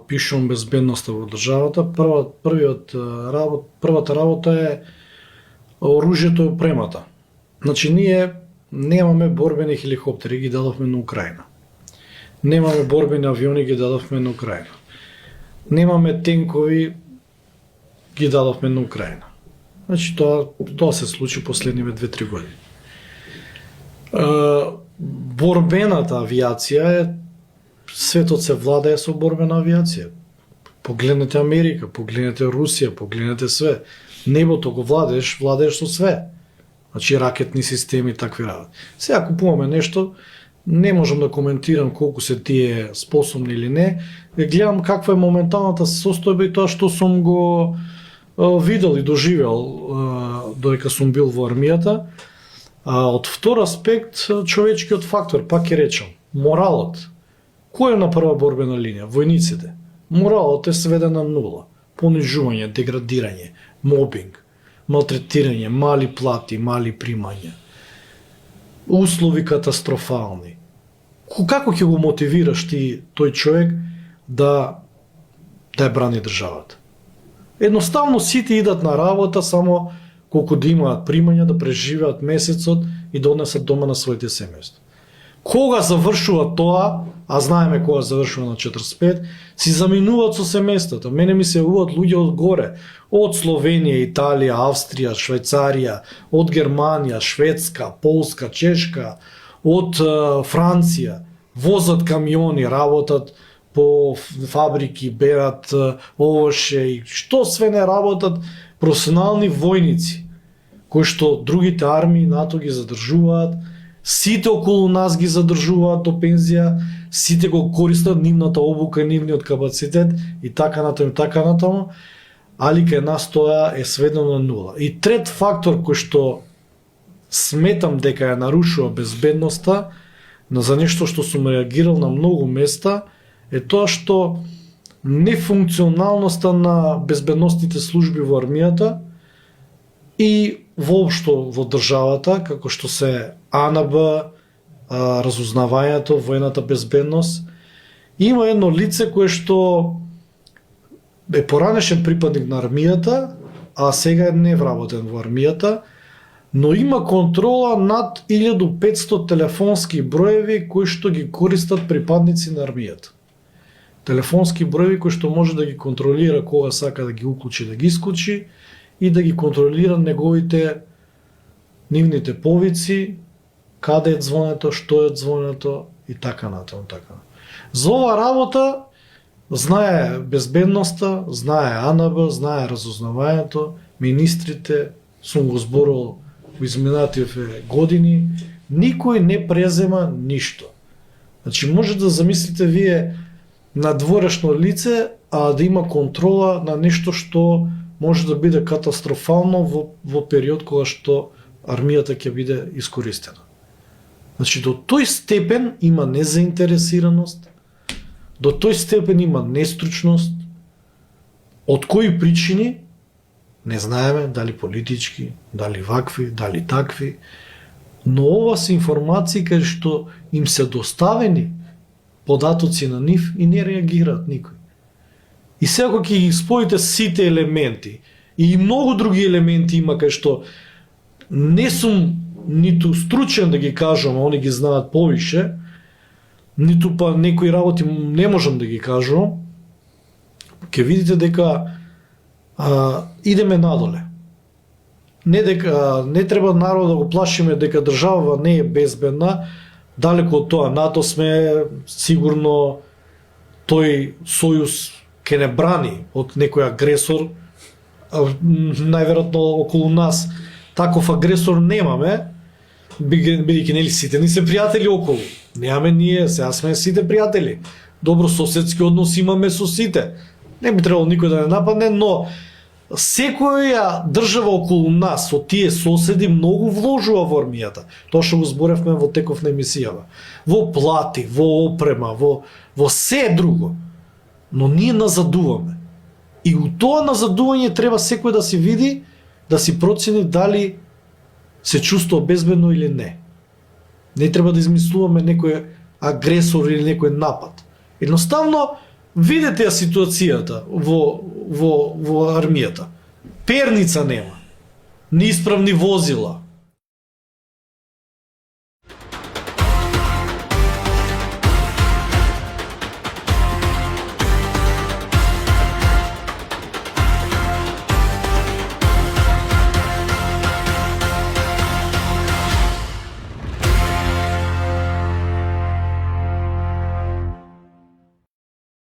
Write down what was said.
пишувам безбедноста во државата, првата работа е оружјето и опремата. Значи ние немаме борбени хеликоптери, ги дадовме на Украина. Немаме борбени авиони, ги дадовме на Украина. Немаме тенкови, ги дадовме на Украина. Значи тоа се случи последниве 2-3 години. Борбената авиација е, светот се владее со борбена авиација. Погледнете Америка, погледнете Русија, погледнете све. Небото го владееш со све. Значи ракетни системи, такви работи. Сега купуваме нешто, не можам да коментирам колку се тие способни или не. Гледам каква е моменталната состојба и тоа што сум го видел и доживел додека сум бил во армијата. Од втор аспект, човечкиот фактор, пак ќе речам, моралот. Кој е на прва борбена линија? Војниците. Моралот е сведен на нула. Понижување, деградирање, мобинг, малтретирање, мали плати, мали примања. Услови катастрофални. Како ќе го мотивираш ти тој човек да ја брани државата? Едноставно сите идат на работа само колку да имаат примања, да преживеат месецот и да однесат дома на своите семејства. Кога завршува тоа, а знаеме кога завршува на 45, си заминуваат со семејствата. Мене ми се јавуваат луѓе од горе, од Словенија, Италија, Австрија, Швајцарија, од Германија, Шведска, Полска, Чешка, од Франција, возат камиони, работат по фабрики, берат овоше и што све не работат професионални војници, кои што другите армии НАТО ги задржуваат, сите околу нас ги задржуваат до пензија, сите го користат нивната обука, нивниот капацитет и така натаму, али кај нас тоа е сведено на нула. И трет фактор кој што сметам дека ја нарушува безбедноста, за нешто што сум реагирал на многу места, е тоа што нефункционалноста на безбедносните служби во армијата и воопшто во државата, како што се АНБ, разузнавањето, војната безбедност. Има едно лице кое што е поранешен припадник на армијата, а сега не вработен во армијата, но има контрола над 1500 телефонски броеви кои што ги користат припадници на армијата. Телефонски броеви кои што може да ги контролира кога сака да ги уклучи, да ги исклучи и да ги контролира нивните повици, каде е звонето, што е звонето и така натаму. За ова работа знае безбедноста, знае АНБ, знае разузнавањето, министрите, сум го зборувал во изминативе години, никој не презема ништо. Значи може да замислите вие надворешно лице, а да има контрола на нешто што може да биде катастрофално во период кога што армијата ќе биде искористена. Значи до тој степен има незаинтересираност, до тој степен има нестручност, од кои причини не знаеме, дали политички, дали вакви, дали такви, но ова се информации кај што им се доставени податоци на нив и не реагираат никој. И сега кога ќе ги споите сите елементи и многу други елементи има кај што не сум ниту стручен да ги кажам, а они ги знаат повише, ниту па некои работи не можам да ги кажам, ќе видите дека идеме надоле. Не треба народ да го плашиме дека држава не е безбедна, далеко од тоа. НАТО сме сигурно тој сојуз ќе не брани од некој агресор, најверојатно околу нас таков агресор немаме, бидејќи нели сите ни се пријатели околу. Немаме ние, сега сме сите пријатели. Добро соседски односи имаме со сите. Не би требало никој да не нападне, но секоја држава околу нас, со тие соседи, многу вложува во армијата. Тоа што го зборевме во теков на емисијава. Во плати, во опрема, во се друго. Но ние назадуваме. И у тоа назадување треба секој да си види, да си процени дали се чувствува безбедно или не. Не треба да измислуваме некој агресор или некој напад. Едноставно, Видете ја ситуацијата во армијата. Перница нема. Неисправни возила.